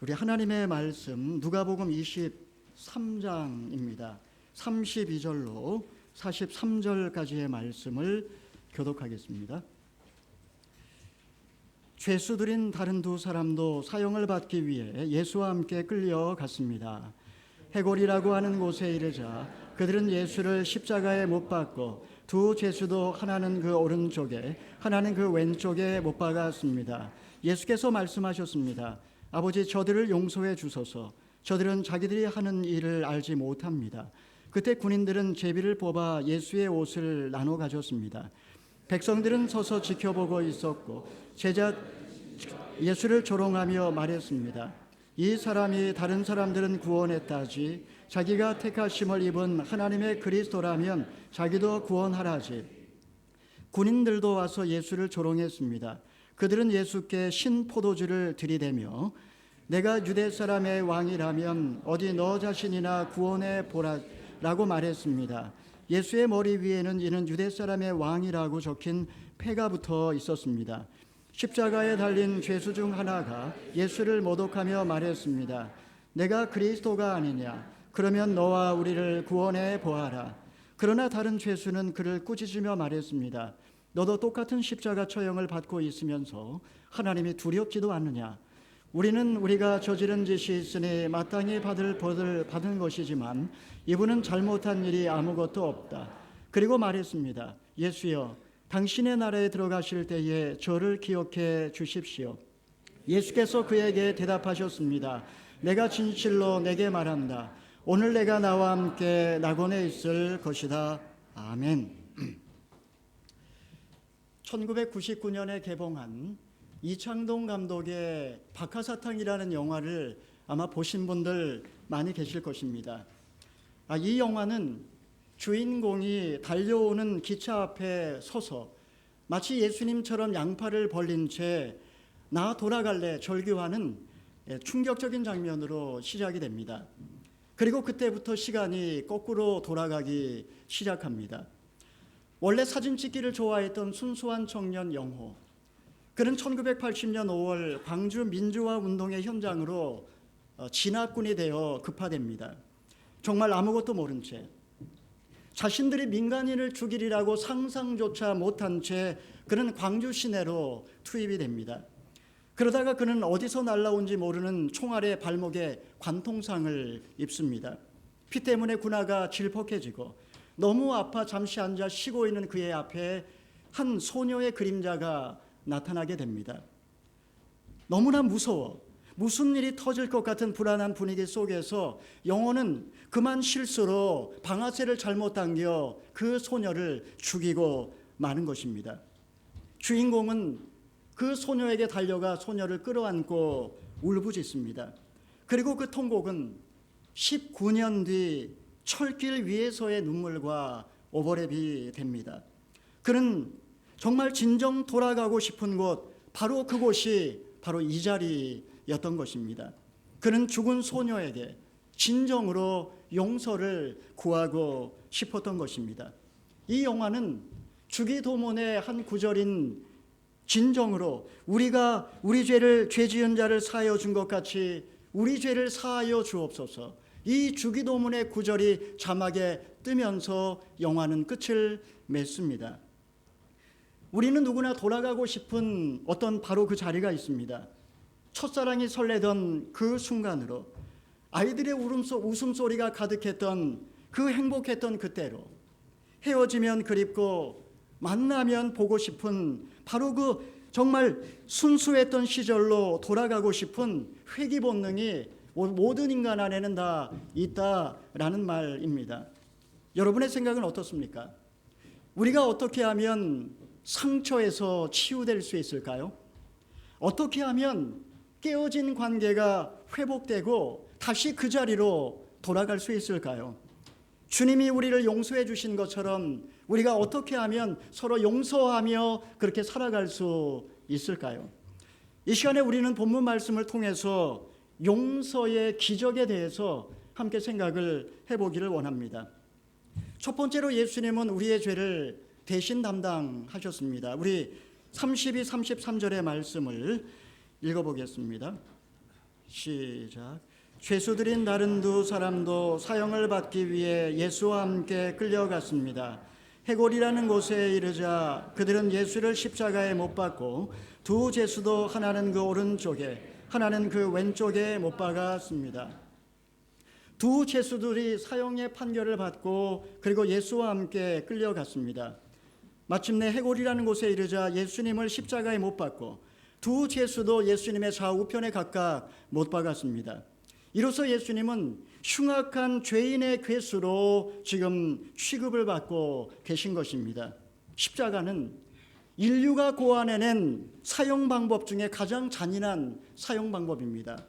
우리 하나님의 말씀 누가복음 23장입니다. 32절로 43절까지의 말씀을 교독하겠습니다. 죄수들인 다른 두 사람도 사형을 받기 위해 예수와 함께 끌려갔습니다. 해골이라고 하는 곳에 이르자 그들은 예수를 십자가에 못 박고 두 죄수도 하나는 그 오른쪽에 하나는 그 왼쪽에 못 박았습니다. 예수께서 말씀하셨습니다. 아버지, 저들을 용서해 주소서. 저들은 자기들이 하는 일을 알지 못합니다. 그때 군인들은 제비를 뽑아 예수의 옷을 나눠 가졌습니다. 백성들은 서서 지켜보고 있었고 제자 예수를 조롱하며 말했습니다. 이 사람이 다른 사람들은 구원했다지 자기가 택하심을 입은 하나님의 그리스도라면 자기도 구원하라지. 군인들도 와서 예수를 조롱했습니다. 그들은 예수께 신포도주를 들이대며 내가 유대 사람의 왕이라면 어디 너 자신이나 구원해 보라라고 말했습니다. 예수의 머리 위에는 이는 유대 사람의 왕이라고 적힌 패가 붙어 있었습니다. 십자가에 달린 죄수 중 하나가 예수를 모독하며 말했습니다. 내가 그리스도가 아니냐? 그러면 너와 우리를 구원해 보아라. 그러나 다른 죄수는 그를 꾸짖으며 말했습니다. 너도 똑같은 십자가 처형을 받고 있으면서 하나님이 두렵지도 않느냐? 우리는 우리가 저지른 짓이 있으니 마땅히 받을 벌을 받은 것이지만 이분은 잘못한 일이 아무것도 없다. 그리고 말했습니다. 예수여, 당신의 나라에 들어가실 때에 저를 기억해 주십시오. 예수께서 그에게 대답하셨습니다. 내가 진실로 내게 말한다. 오늘 내가 나와 함께 낙원에 있을 것이다. 아멘. 1999년에 개봉한 이창동 감독의 박하사탕이라는 영화를 아마 보신 분들 많이 계실 것입니다. 이 영화는 주인공이 달려오는 기차 앞에 서서 마치 예수님처럼 양팔을 벌린 채 나 돌아갈래 절규하는 충격적인 장면으로 시작이 됩니다. 그리고 그때부터 시간이 거꾸로 돌아가기 시작합니다. 원래 사진 찍기를 좋아했던 순수한 청년 영호, 그는 1980년 5월 광주 민주화 운동의 현장으로 진압군이 되어 급파됩니다. 정말 아무것도 모른 채 자신들이 민간인을 죽이리라고 상상조차 못한 채 그는 광주 시내로 투입이 됩니다. 그러다가 그는 어디서 날라온지 모르는 총알에 발목에 관통상을 입습니다. 피 때문에 군화가 질퍽해지고 너무 아파 잠시 앉아 쉬고 있는 그의 앞에 한 소녀의 그림자가 나타나게 됩니다. 너무나 무서워 무슨 일이 터질 것 같은 불안한 분위기 속에서 영호는 그만 실수로 방아쇠를 잘못 당겨 그 소녀를 죽이고 마는 것입니다. 주인공은 그 소녀에게 달려가 소녀를 끌어안고 울부짖습니다. 그리고 그 통곡은 19년 뒤 철길 위에서의 눈물과 오버랩이 됩니다. 그는 정말 진정 돌아가고 싶은 곳, 바로 그곳이 바로 이 자리였던 것입니다. 그는 죽은 소녀에게 진정으로 용서를 구하고 싶었던 것입니다. 이 영화는 주기도문의 한 구절인 진정으로 우리가 우리 죄를 죄 지은 자를 사하여 준 것 같이 우리 죄를 사하여 주옵소서, 이 주기도문의 구절이 자막에 뜨면서 영화는 끝을 맺습니다. 우리는 누구나 돌아가고 싶은 어떤 바로 그 자리가 있습니다. 첫사랑이 설레던 그 순간으로, 아이들의 웃음소리가 가득했던 그 행복했던 그때로, 헤어지면 그립고 만나면 보고 싶은 바로 그 정말 순수했던 시절로 돌아가고 싶은 회귀 본능이 모든 인간 안에는 다 있다라는 말입니다. 여러분의 생각은 어떻습니까? 우리가 어떻게 하면 상처에서 치유될 수 있을까요? 어떻게 하면 깨어진 관계가 회복되고 다시 그 자리로 돌아갈 수 있을까요? 주님이 우리를 용서해 주신 것처럼 우리가 어떻게 하면 서로 용서하며 그렇게 살아갈 수 있을까요? 이 시간에 우리는 본문 말씀을 통해서 용서의 기적에 대해서 함께 생각을 해보기를 원합니다. 첫 번째로 예수님은 우리의 죄를 대신 담당하셨습니다. 우리 32, 33절의 말씀을 읽어보겠습니다. 시작. 죄수들인 다른 두 사람도 사형을 받기 위해 예수와 함께 끌려갔습니다. 해골이라는 곳에 이르자 그들은 예수를 십자가에 못 박고 두 죄수도 하나는 그 오른쪽에 하나는 그 왼쪽에 못 박았습니다. 두 죄수들이 사형의 판결을 받고 그리고 예수와 함께 끌려갔습니다. 마침내 해골이라는 곳에 이르자 예수님을 십자가에 못 박고 두 죄수도 예수님의 좌우편에 각각 못 박았습니다. 이로써 예수님은 흉악한 죄인의 괴수로 지금 취급을 받고 계신 것입니다. 십자가는 인류가 고안해낸 사형 방법 중에 가장 잔인한 사형 방법입니다.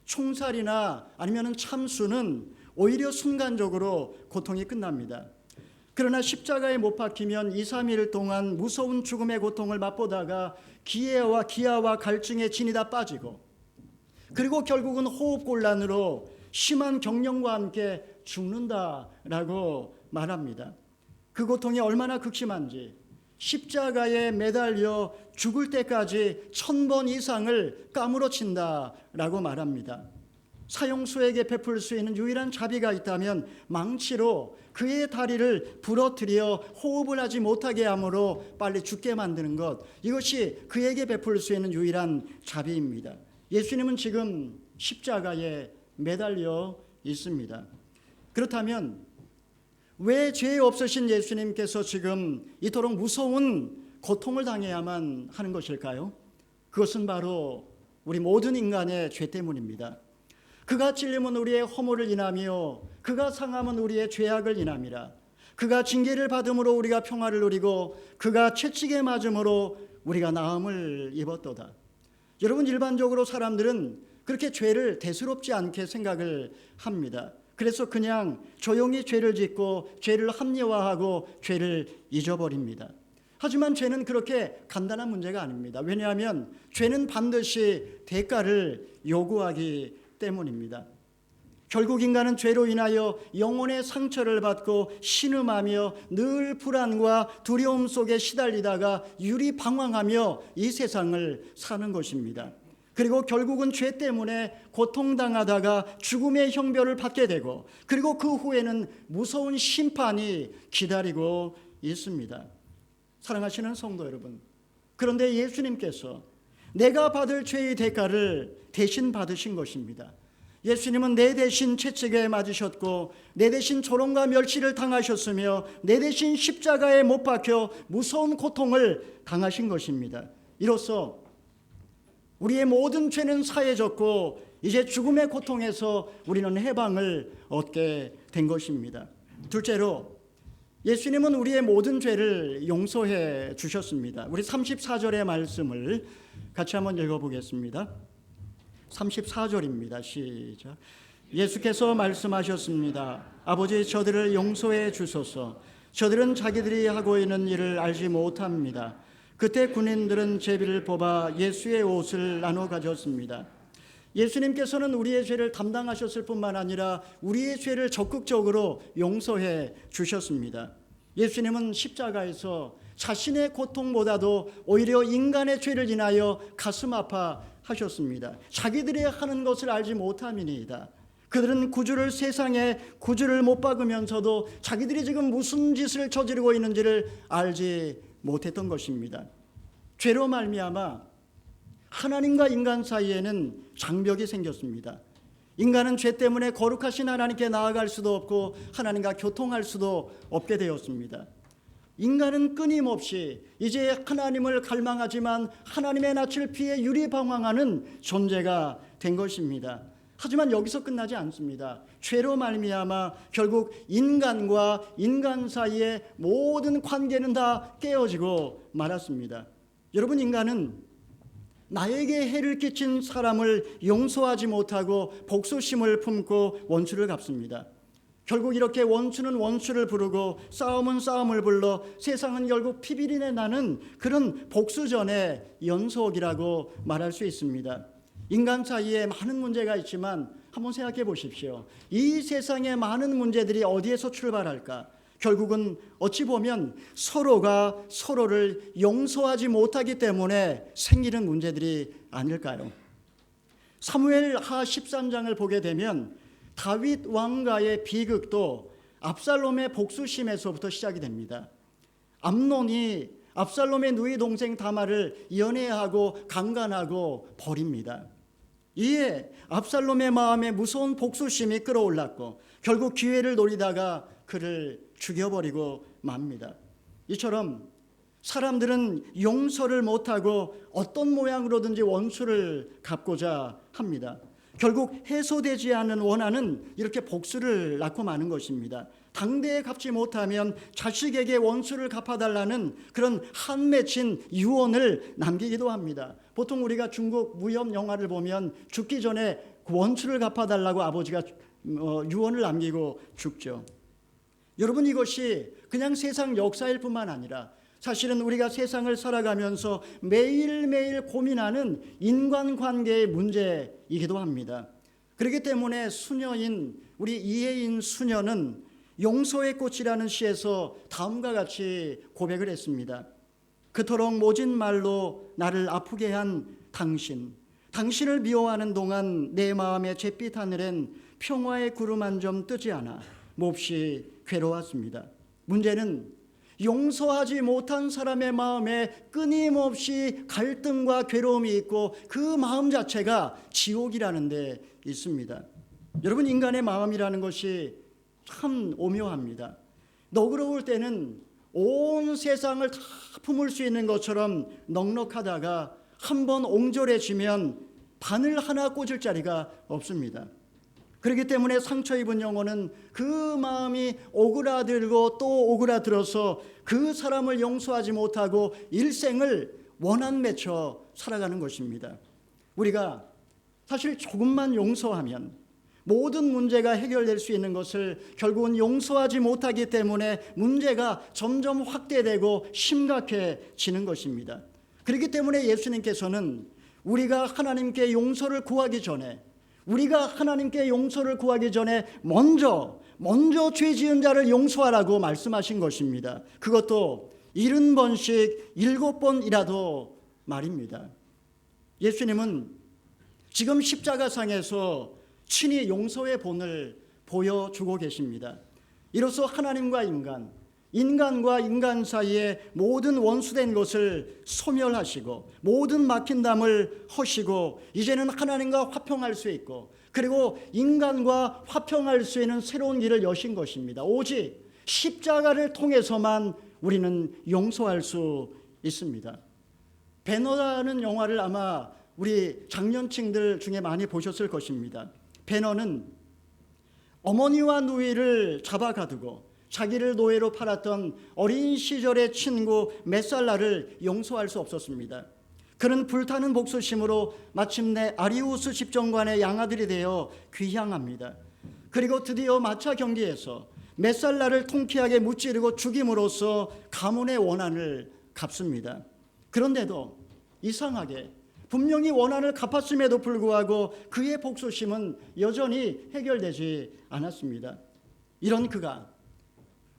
총살이나 아니면 참수는 오히려 순간적으로 고통이 끝납니다. 그러나 십자가에 못 박히면 2, 3일 동안 무서운 죽음의 고통을 맛보다가 기아와 갈증에 진이 다 빠지고 그리고 결국은 호흡곤란으로 심한 경련과 함께 죽는다라고 말합니다. 그 고통이 얼마나 극심한지 십자가에 매달려 죽을 때까지 1000번 이상을 까무러친다라고 말합니다. 사형수에게 베풀 수 있는 유일한 자비가 있다면 망치로 그의 다리를 부러뜨려 호흡을 하지 못하게 함으로 빨리 죽게 만드는 것, 이것이 그에게 베풀 수 있는 유일한 자비입니다. 예수님은 지금 십자가에 매달려 있습니다. 그렇다면 왜 죄 없으신 예수님께서 지금 이토록 무서운 고통을 당해야만 하는 것일까요? 그것은 바로 우리 모든 인간의 죄 때문입니다. 그가 찔림은 우리의 허물을 인하며 그가 상함은 우리의 죄악을 인함이라. 그가 징계를 받음으로 우리가 평화를 누리고 그가 채찍에 맞음으로 우리가 나음을 입었도다. 여러분, 일반적으로 사람들은 그렇게 죄를 대수롭지 않게 생각을 합니다. 그래서 그냥 조용히 죄를 짓고 죄를 합리화하고 죄를 잊어버립니다. 하지만 죄는 그렇게 간단한 문제가 아닙니다. 왜냐하면 죄는 반드시 대가를 요구하기 때문입니다. 결국 인간은 죄로 인하여 영혼의 상처를 받고 신음하며 늘 불안과 두려움 속에 시달리다가 유리방황하며 이 세상을 사는 것입니다. 그리고 결국은 죄 때문에 고통당하다가 죽음의 형벌을 받게 되고 그리고 그 후에는 무서운 심판이 기다리고 있습니다. 사랑하시는 성도 여러분, 그런데 예수님께서 내가 받을 죄의 대가를 대신 받으신 것입니다. 예수님은 내 대신 채찍에 맞으셨고 내 대신 조롱과 멸시를 당하셨으며 내 대신 십자가에 못 박혀 무서운 고통을 당하신 것입니다. 이로써 우리의 모든 죄는 사해졌고 이제 죽음의 고통에서 우리는 해방을 얻게 된 것입니다. 둘째로 예수님은 우리의 모든 죄를 용서해 주셨습니다. 우리 34절의 말씀을 같이 한번 읽어보겠습니다. 34절입니다. 시작. 예수께서 말씀하셨습니다. 아버지, 저들을 용서해 주소서. 저들은 자기들이 하고 있는 일을 알지 못합니다. 그때 군인들은 제비를 뽑아 예수의 옷을 나눠 가졌습니다. 예수님께서는 우리의 죄를 담당하셨을 뿐만 아니라 우리의 죄를 적극적으로 용서해 주셨습니다. 예수님은 십자가에서 자신의 고통보다도 오히려 인간의 죄를 인하여 가슴 아파하셨습니다. 자기들이 하는 것을 알지 못함이니이다. 그들은 세상에 구주를 못 박으면서도 자기들이 지금 무슨 짓을 저지르고 있는지를 알지 못했던 것입니다. 죄로 말미암아 하나님과 인간 사이에는 장벽이 생겼습니다. 인간은 죄 때문에 거룩하신 하나님께 나아갈 수도 없고 하나님과 교통할 수도 없게 되었습니다. 인간은 끊임없이 이제 하나님을 갈망하지만 하나님의 낯을 피해 유리방황하는 존재가 된 것입니다. 하지만 여기서 끝나지 않습니다. 죄로 말미암아 결국 인간과 인간 사이의 모든 관계는 다 깨어지고 말았습니다. 여러분, 인간은 나에게 해를 끼친 사람을 용서하지 못하고 복수심을 품고 원수를 갚습니다. 결국 이렇게 원수는 원수를 부르고 싸움은 싸움을 불러 세상은 결국 피비린내 나는 그런 복수전의 연속이라고 말할 수 있습니다. 인간 사이에 많은 문제가 있지만 한번 생각해 보십시오. 이 세상의 많은 문제들이 어디에서 출발할까? 결국은 어찌 보면 서로가 서로를 용서하지 못하기 때문에 생기는 문제들이 아닐까요? 사무엘하 13장을 보게 되면 다윗 왕가의 비극도 압살롬의 복수심에서부터 시작이 됩니다. 암논이 압살롬의 누이 동생 다말을 연애하고 강간하고 버립니다. 이에 압살롬의 마음에 무서운 복수심이 끌어올랐고 결국 기회를 노리다가 그를 죽여버리고 맙니다. 이처럼 사람들은 용서를 못하고 어떤 모양으로든지 원수를 갚고자 합니다. 결국 해소되지 않은 원한은 이렇게 복수를 낳고 마는 것입니다. 당대에 갚지 못하면 자식에게 원수를 갚아달라는 그런 한 맺힌 유언을 남기기도 합니다. 보통 우리가 중국 무협 영화를 보면 죽기 전에 원수를 갚아달라고 아버지가 유언을 남기고 죽죠. 여러분, 이것이 그냥 세상 역사일 뿐만 아니라 사실은 우리가 세상을 살아가면서 매일매일 고민하는 인간관계의 문제이기도 합니다. 그렇기 때문에 수녀인 우리 이혜인 수녀는 용서의 꽃이라는 시에서 다음과 같이 고백을 했습니다. 그토록 모진 말로 나를 아프게 한 당신을 미워하는 동안 내 마음의 잿빛 하늘엔 평화의 구름 한 점 뜨지 않아 몹시 괴로웠습니다. 문제는 용서하지 못한 사람의 마음에 끊임없이 갈등과 괴로움이 있고 그 마음 자체가 지옥이라는 데 있습니다. 여러분, 인간의 마음이라는 것이 참 오묘합니다. 너그러울 때는 온 세상을 다 품을 수 있는 것처럼 넉넉하다가 한번 옹졸해지면 바늘 하나 꽂을 자리가 없습니다. 그렇기 때문에 상처 입은 영혼은 그 마음이 오그라들고 또 오그라들어서 그 사람을 용서하지 못하고 일생을 원한 맺혀 살아가는 것입니다. 우리가 사실 조금만 용서하면 모든 문제가 해결될 수 있는 것을 결국은 용서하지 못하기 때문에 문제가 점점 확대되고 심각해지는 것입니다. 그렇기 때문에 예수님께서는 우리가 하나님께 용서를 구하기 전에 먼저 죄 지은 자를 용서하라고 말씀하신 것입니다. 그것도 70번씩 7번이라도 말입니다. 예수님은 지금 십자가상에서 친히 용서의 본을 보여주고 계십니다. 이로써 하나님과 인간과 인간 사이에 모든 원수된 것을 소멸하시고 모든 막힌 담을 허시고 이제는 하나님과 화평할 수 있고 그리고 인간과 화평할 수 있는 새로운 길을 여신 것입니다. 오직 십자가를 통해서만 우리는 용서할 수 있습니다. 배너라는 영화를 아마 우리 장년층들 중에 많이 보셨을 것입니다. 배너는 어머니와 누이를 잡아가두고 자기를 노예로 팔았던 어린 시절의 친구 메살라를 용서할 수 없었습니다. 그는 불타는 복수심으로 마침내 아리우스 집정관의 양아들이 되어 귀향합니다. 그리고 드디어 마차 경기에서 메살라를 통쾌하게 무찌르고 죽임으로써 가문의 원한을 갚습니다. 그런데도 이상하게 분명히 원한을 갚았음에도 불구하고 그의 복수심은 여전히 해결되지 않았습니다. 이런 그가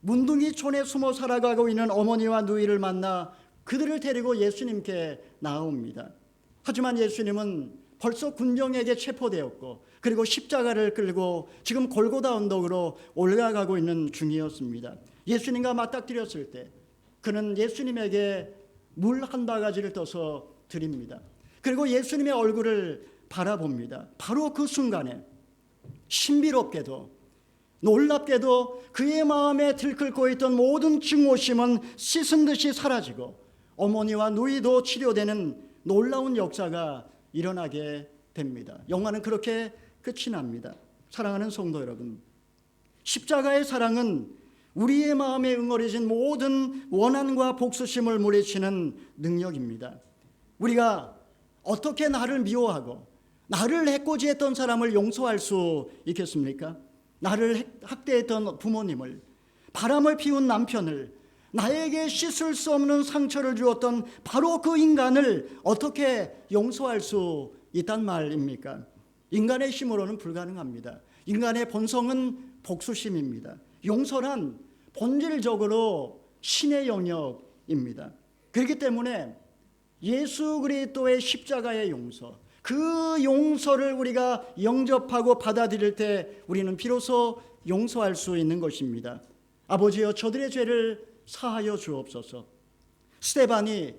문둥이촌에 숨어 살아가고 있는 어머니와 누이를 만나 그들을 데리고 예수님께 나옵니다. 하지만 예수님은 벌써 군정에게 체포되었고 그리고 십자가를 끌고 지금 골고다 언덕으로 올라가고 있는 중이었습니다. 예수님과 맞닥뜨렸을 때 그는 예수님에게 물 한 바가지를 떠서 드립니다. 그리고 예수님의 얼굴을 바라봅니다. 바로 그 순간에 신비롭게도 놀랍게도 그의 마음에 들끓고 있던 모든 증오심은 씻은 듯이 사라지고 어머니와 누이도 치료되는 놀라운 역사가 일어나게 됩니다. 영화는 그렇게 끝이 납니다. 사랑하는 성도 여러분, 십자가의 사랑은 우리의 마음에 응어리진 모든 원한과 복수심을 물리치는 능력입니다. 우리가 어떻게 나를 미워하고 나를 해코지했던 사람을 용서할 수 있겠습니까? 나를 학대했던 부모님을, 바람을 피운 남편을, 나에게 씻을 수 없는 상처를 주었던 바로 그 인간을 어떻게 용서할 수 있단 말입니까? 인간의 힘으로는 불가능합니다. 인간의 본성은 복수심입니다. 용서란 본질적으로 신의 영역입니다. 그렇기 때문에 예수 그리스도의 십자가의 용서, 그 용서를 우리가 영접하고 받아들일 때 우리는 비로소 용서할 수 있는 것입니다. 아버지여, 저들의 죄를 사하여 주옵소서. 스데반이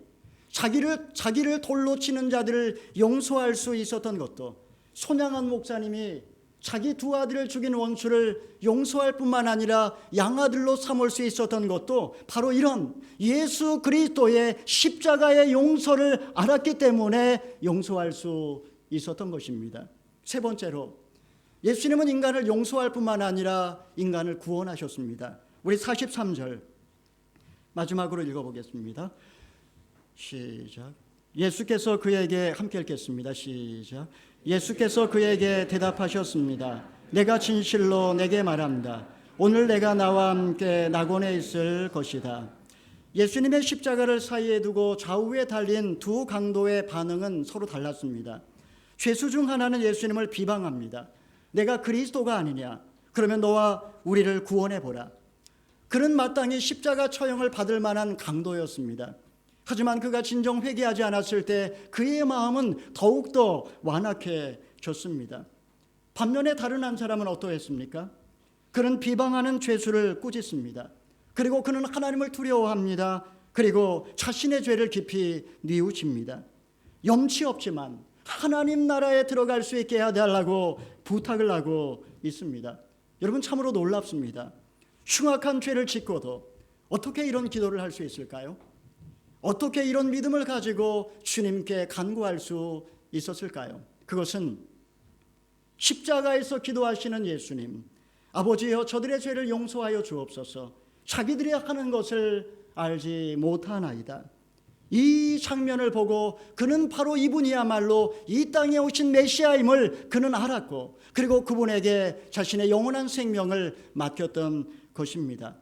자기를 돌로 치는 자들을 용서할 수 있었던 것도, 손양한 목사님이 자기 두 아들을 죽인 원수를 용서할 뿐만 아니라 양아들로 삼을 수 있었던 것도 바로 이런 예수 그리스도의 십자가의 용서를 알았기 때문에 용서할 수 있었던 것입니다. 세 번째로, 예수님은 인간을 용서할 뿐만 아니라 인간을 구원하셨습니다. 우리 43절 마지막으로 읽어보겠습니다. 시작. 예수께서 그에게 함께 읽겠습니다. 시작. 예수께서 그에게 대답하셨습니다. 내가 진실로 내게 말합니다. 오늘 내가 나와 함께 낙원에 있을 것이다. 예수님의 십자가를 사이에 두고 좌우에 달린 두 강도의 반응은 서로 달랐습니다. 죄수 중 하나는 예수님을 비방합니다. 내가 그리스도가 아니냐? 그러면 너와 우리를 구원해보라. 그는 마땅히 십자가 처형을 받을 만한 강도였습니다. 하지만 그가 진정 회개하지 않았을 때 그의 마음은 더욱더 완악해졌습니다. 반면에 다른 한 사람은 어떠했습니까? 그는 비방하는 죄수를 꾸짖습니다. 그리고 그는 하나님을 두려워합니다. 그리고 자신의 죄를 깊이 뉘우칩니다. 염치 없지만 하나님 나라에 들어갈 수 있게 해달라고 부탁을 하고 있습니다. 여러분, 참으로 놀랍습니다. 흉악한 죄를 짓고도 어떻게 이런 기도를 할 수 있을까요? 어떻게 이런 믿음을 가지고 주님께 간구할 수 있었을까요? 그것은 십자가에서 기도하시는 예수님, 아버지여, 저들의 죄를 용서하여 주옵소서. 자기들이 하는 것을 알지 못하나이다. 이 장면을 보고 그는 바로 이분이야말로 이 땅에 오신 메시아임을 그는 알았고, 그리고 그분에게 자신의 영원한 생명을 맡겼던 것입니다.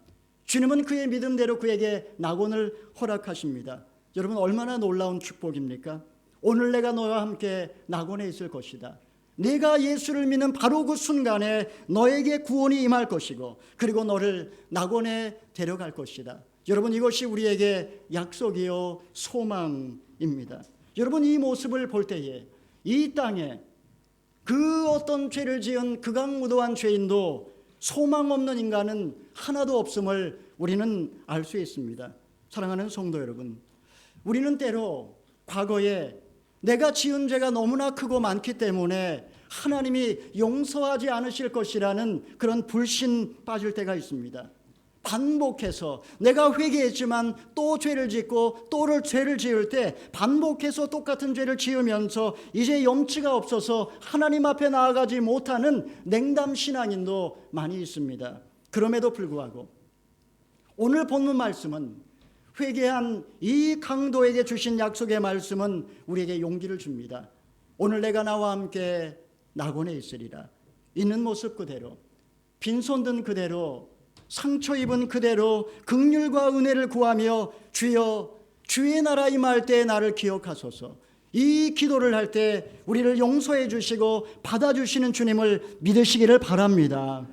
주님은 그의 믿음대로 그에게 낙원을 허락하십니다. 여러분, 얼마나 놀라운 축복입니까? 오늘 내가 너와 함께 낙원에 있을 것이다. 내가 예수를 믿는 바로 그 순간에 너에게 구원이 임할 것이고, 그리고 너를 낙원에 데려갈 것이다. 여러분, 이것이 우리에게 약속이요 소망입니다. 여러분, 이 모습을 볼 때에 이 땅에 그 어떤 죄를 지은 극악무도한 죄인도 소망 없는 인간은 하나도 없음을 우리는 알 수 있습니다. 사랑하는 성도 여러분, 우리는 때로 과거에 내가 지은 죄가 너무나 크고 많기 때문에 하나님이 용서하지 않으실 것이라는 그런 불신 빠질 때가 있습니다. 반복해서 내가 회개했지만 또 죄를 짓고 또 죄를 지을 때 반복해서 똑같은 죄를 지으면서 이제 염치가 없어서 하나님 앞에 나아가지 못하는 냉담 신앙인도 많이 있습니다. 그럼에도 불구하고 오늘 본문 말씀은, 회개한 이 강도에게 주신 약속의 말씀은 우리에게 용기를 줍니다. 오늘 내가 나와 함께 낙원에 있으리라. 있는 모습 그대로, 빈손 든 그대로, 상처 입은 그대로 긍휼과 은혜를 구하며 주여, 주의 나라 임할 때 나를 기억하소서. 이 기도를 할 때 우리를 용서해 주시고 받아주시는 주님을 믿으시기를 바랍니다.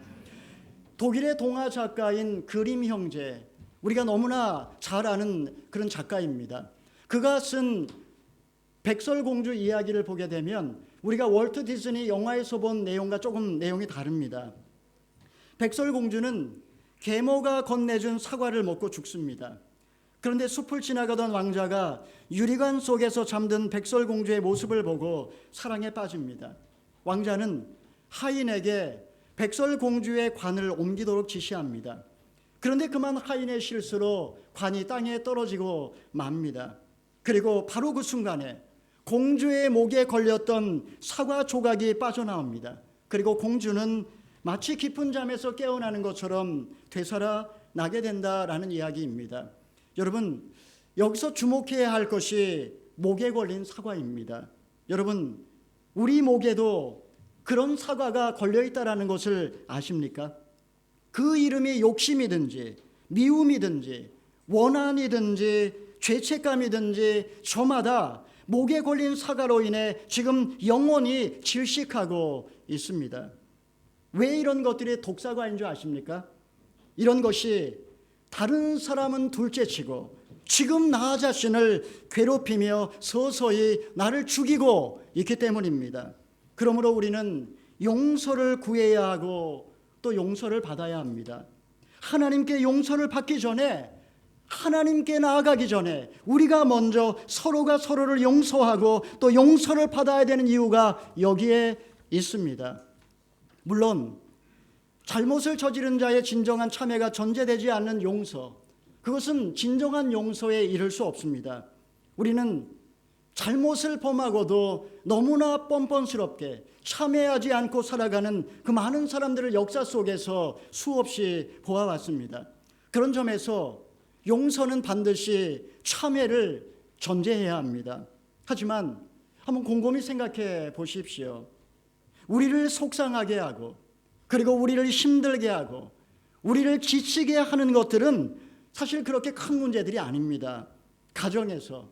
독일의 동화 작가인 그림 형제, 우리가 너무나 잘 아는 그런 작가입니다. 그가 쓴 백설공주 이야기를 보게 되면 우리가 월트 디즈니 영화에서 본 내용과 조금 내용이 다릅니다. 백설공주는 계모가 건네준 사과를 먹고 죽습니다. 그런데 숲을 지나가던 왕자가 유리관 속에서 잠든 백설공주의 모습을 보고 사랑에 빠집니다. 왕자는 하인에게 백설공주의 관을 옮기도록 지시합니다. 그런데 그만 하인의 실수로 관이 땅에 떨어지고 맙니다. 그리고 바로 그 순간에 공주의 목에 걸렸던 사과 조각이 빠져나옵니다. 그리고 공주는 마치 깊은 잠에서 깨어나는 것처럼 되살아나게 된다라는 이야기입니다. 여러분, 여기서 주목해야 할 것이 목에 걸린 사과입니다. 여러분, 우리 목에도 그런 사과가 걸려있다라는 것을 아십니까? 그 이름이 욕심이든지 미움이든지 원한이든지 죄책감이든지 저마다 목에 걸린 사과로 인해 지금 영혼이 질식하고 있습니다. 왜 이런 것들이 독사과인 줄 아십니까? 이런 것이 다른 사람은 둘째치고 지금 나 자신을 괴롭히며 서서히 나를 죽이고 있기 때문입니다. 그러므로 우리는 용서를 구해야 하고 또 용서를 받아야 합니다. 하나님께 용서를 받기 전에, 하나님께 나아가기 전에 우리가 먼저 서로가 서로를 용서하고 또 용서를 받아야 되는 이유가 여기에 있습니다. 물론 잘못을 저지른 자의 진정한 참회가 전제되지 않는 용서, 그것은 진정한 용서에 이를 수 없습니다. 우리는 잘못을 범하고도 너무나 뻔뻔스럽게 참회하지 않고 살아가는 그 많은 사람들을 역사 속에서 수없이 보아왔습니다. 그런 점에서 용서는 반드시 참회를 전제해야 합니다. 하지만 한번 곰곰이 생각해 보십시오. 우리를 속상하게 하고, 그리고 우리를 힘들게 하고, 우리를 지치게 하는 것들은 사실 그렇게 큰 문제들이 아닙니다. 가정에서,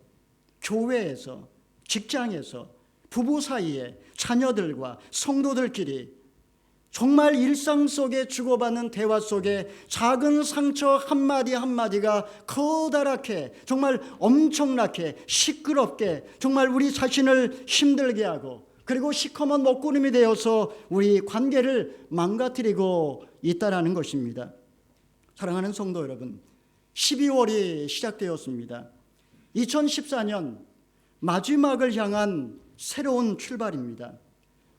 교회에서, 직장에서, 부부 사이에, 자녀들과 성도들끼리 정말 일상 속에 주고받는 대화 속에 작은 상처 한마디 한마디가 커다랗게, 정말 엄청나게 시끄럽게 정말 우리 자신을 힘들게 하고, 그리고 시커먼 먹구름이 되어서 우리 관계를 망가뜨리고 있다라는 것입니다. 사랑하는 성도 여러분, 12월이 시작되었습니다. 2014년 마지막을 향한 새로운 출발입니다.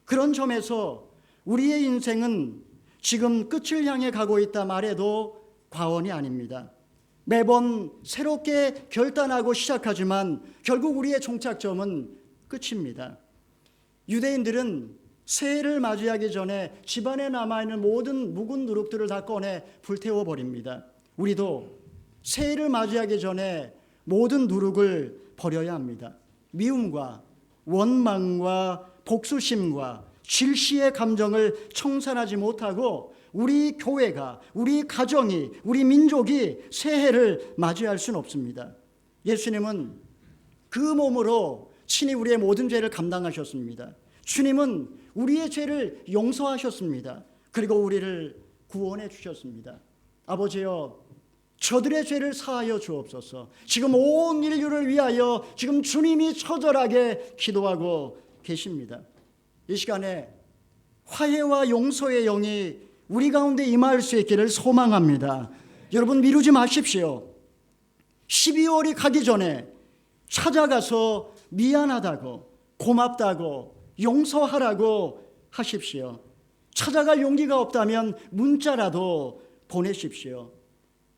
그런 점에서 우리의 인생은 지금 끝을 향해 가고 있다 말해도 과언이 아닙니다. 매번 새롭게 결단하고 시작하지만 결국 우리의 종착점은 끝입니다. 유대인들은 새해를 맞이하기 전에 집안에 남아있는 모든 묵은 누룩들을 다 꺼내 불태워버립니다. 우리도 새해를 맞이하기 전에 모든 누룩을 버려야 합니다. 미움과 원망과 복수심과 질시의 감정을 청산하지 못하고 우리 교회가, 우리 가정이, 우리 민족이 새해를 맞이할 수는 없습니다. 예수님은 그 몸으로 친히 우리의 모든 죄를 감당하셨습니다. 주님은 우리의 죄를 용서하셨습니다. 그리고 우리를 구원해 주셨습니다. 아버지여, 저들의 죄를 사하여 주옵소서. 지금 온 인류를 위하여 지금 주님이 처절하게 기도하고 계십니다. 이 시간에 화해와 용서의 영이 우리 가운데 임할 수 있기를 소망합니다. 여러분, 미루지 마십시오. 12월이 가기 전에 찾아가서 미안하다고, 고맙다고, 용서하라고 하십시오. 찾아갈 용기가 없다면 문자라도 보내십시오.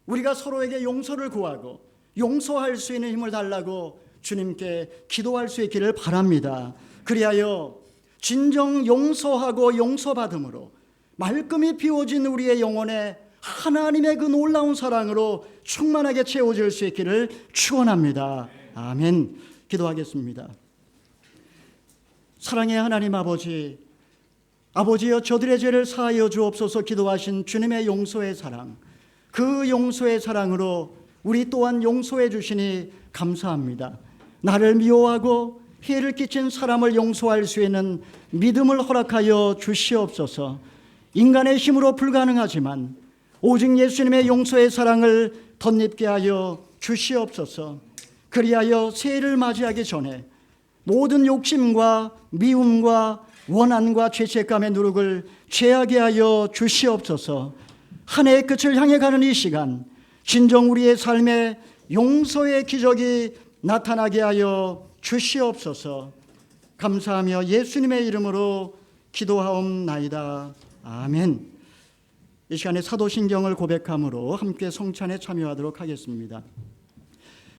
우리가 서로에게 용서를 구하고 용서할 수 있는 힘을 달라고 주님께 기도할 수 있기를 바랍니다. 그리하여 진정 용서하고 용서받음으로 말끔히 비워진 우리의 영혼에 하나님의 그 놀라운 사랑으로 충만하게 채워질 수 있기를 축원합니다. 아멘. 기도하겠습니다. 사랑의 하나님 아버지, 아버지여, 저들의 죄를 사하여 주옵소서 기도하신 주님의 용서의 사랑, 그 용서의 사랑으로 우리 또한 용서해 주시니 감사합니다. 나를 미워하고 해를 끼친 사람을 용서할 수 있는 믿음을 허락하여 주시옵소서. 인간의 힘으로 불가능하지만 오직 예수님의 용서의 사랑을 덧입게 하여 주시옵소서. 그리하여 새해를 맞이하기 전에 모든 욕심과 미움과 원한과 죄책감의 누룩을 제하게 하여 주시옵소서. 한 해의 끝을 향해 가는 이 시간, 진정 우리의 삶에 용서의 기적이 나타나게 하여 주시옵소서. 감사하며 예수님의 이름으로 기도하옵나이다. 아멘. 이 시간에 사도신경을 고백함으로 함께 성찬에 참여하도록 하겠습니다.